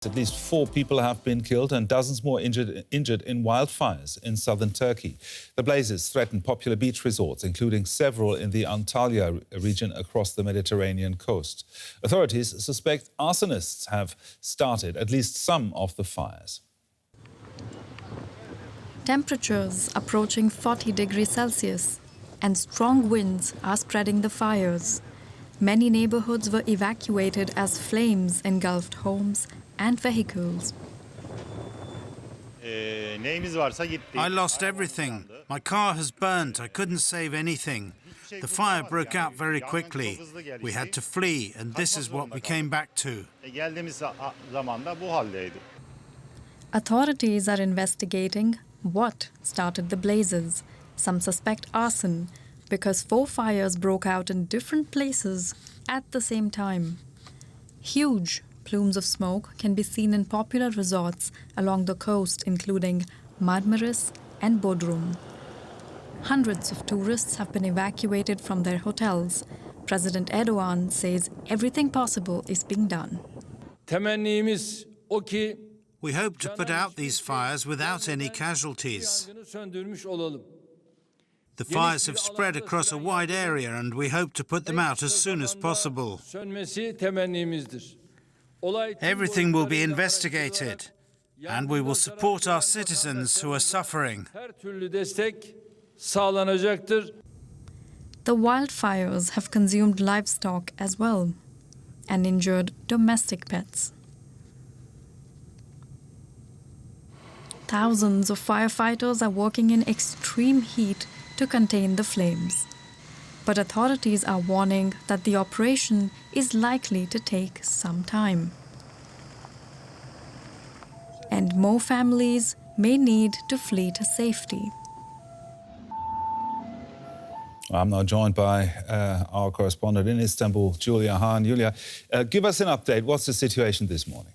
At least 4 people have been killed and dozens more injured in wildfires in southern Turkey. The blazes threaten popular beach resorts, including several in the Antalya region across the Mediterranean coast. Authorities suspect arsonists have started at least some of the fires. Temperatures approaching 40 degrees Celsius and strong winds are spreading the fires. Many neighborhoods were evacuated as flames engulfed homes and vehicles. I lost everything. My car has burnt. I couldn't save anything. The fire broke out very quickly. We had to flee, and this is what we came back to. Authorities are investigating what started the blazes. Some suspect arson because 4 fires broke out in different places at the same time. Huge plumes of smoke can be seen in popular resorts along the coast, including Marmaris and Bodrum. Hundreds of tourists have been evacuated from their hotels. President Erdogan says everything possible is being done. We hope to put out these fires without any casualties. The fires have spread across a wide area and we hope to put them out as soon as possible. Everything will be investigated, and we will support our citizens who are suffering. The wildfires have consumed livestock as well and injured domestic pets. Thousands of firefighters are working in extreme heat to contain the flames. But authorities are warning that the operation is likely to take some time. And more families may need to flee to safety. I'm now joined by our correspondent in Istanbul, Julia Hahn. Julia, give us an update. What's the situation this morning?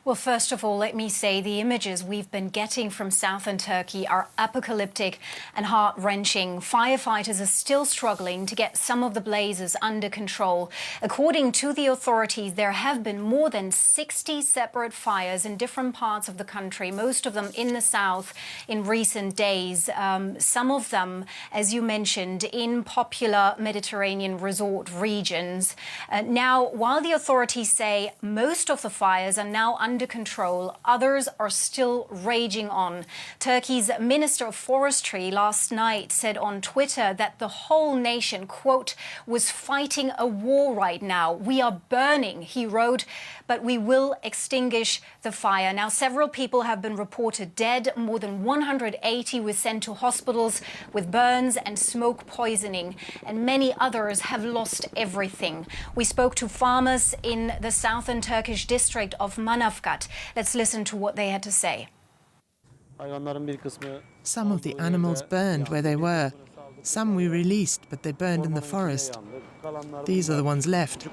Well, first of all, let me say the images we've been getting from southern Turkey are apocalyptic and heart-wrenching. Firefighters are still struggling to get some of the blazes under control. According to the authorities, there have been more than 60 separate fires in different parts of the country, most of them in the south in recent days. Some of them, as you mentioned, in popular Mediterranean resort regions. Now, while the authorities say most of the fires are now under control, others are still raging on. Turkey's Minister of Forestry last night said on Twitter that the whole nation, quote, was fighting a war right now. We are burning, he wrote, but we will extinguish the fire. Now, several people have been reported dead. More than 180 were sent to hospitals with burns and smoke poisoning, and many others have lost everything. We spoke to farmers in the southern Turkish district of Manavgat. Let's listen to what they had to say. Some of the animals burned where they were. Some we released, but they burned in the forest. These are the ones left.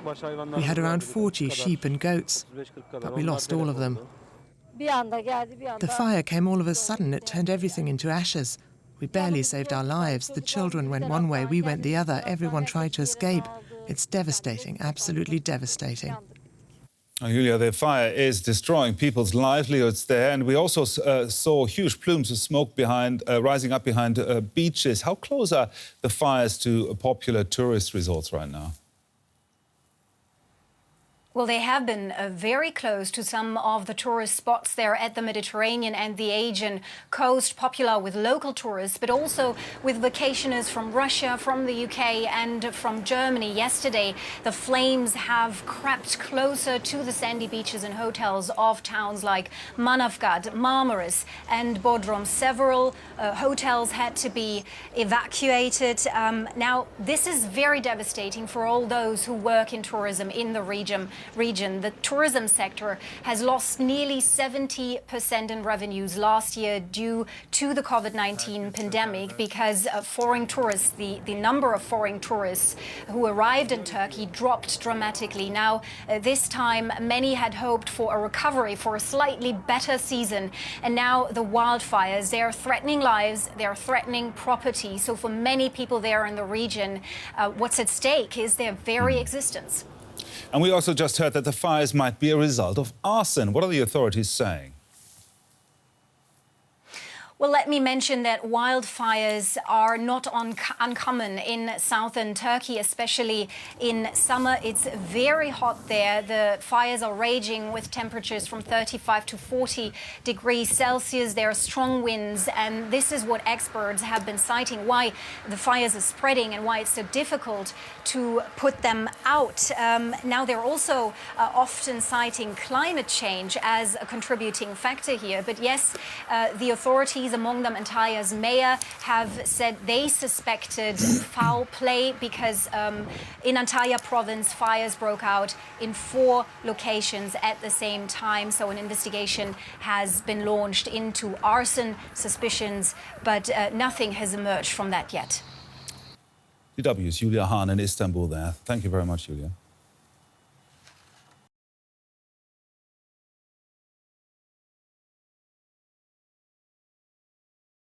We had around 40 sheep and goats, but we lost all of them. The fire came all of a sudden. It turned everything into ashes. We barely saved our lives. The children went one way, we went the other. Everyone tried to escape. It's devastating, absolutely devastating. Julia, the fire is destroying people's livelihoods there, and we also saw huge plumes of smoke rising up behind beaches. How close are the fires to popular tourist resorts right now? Well, they have been very close to some of the tourist spots there at the Mediterranean and the Aegean coast, popular with local tourists, but also with vacationers from Russia, from the UK and from Germany. Yesterday, the flames have crept closer to the sandy beaches and hotels of towns like Manavgat, Marmaris and Bodrum. Several hotels had to be evacuated. Now, this is very devastating for all those who work in tourism in the region. The tourism sector has lost nearly 70% in revenues last year due to the COVID-19 pandemic because foreign tourists, the number of foreign tourists who arrived in Turkey dropped dramatically. Now, this time, many had hoped for a recovery, for a slightly better season. And now the wildfires, they are threatening lives, they are threatening property. So for many people there in the region, what's at stake is their very existence. And we also just heard that the fires might be a result of arson. What are the authorities saying? Well, let me mention that wildfires are not uncommon in southern Turkey, especially in summer. It's very hot there. The fires are raging with temperatures from 35 to 40 degrees Celsius. There are strong winds, and this is what experts have been citing, why the fires are spreading and why it's so difficult to put them out. Now, they're also often citing climate change as a contributing factor here. But yes, the authorities, among them Antalya's mayor, have said they suspected foul play because in Antalya province, fires broke out in 4 locations at the same time. So an investigation has been launched into arson suspicions, but nothing has emerged from that yet. DW's Julia Hahn in Istanbul there. Thank you very much, Julia.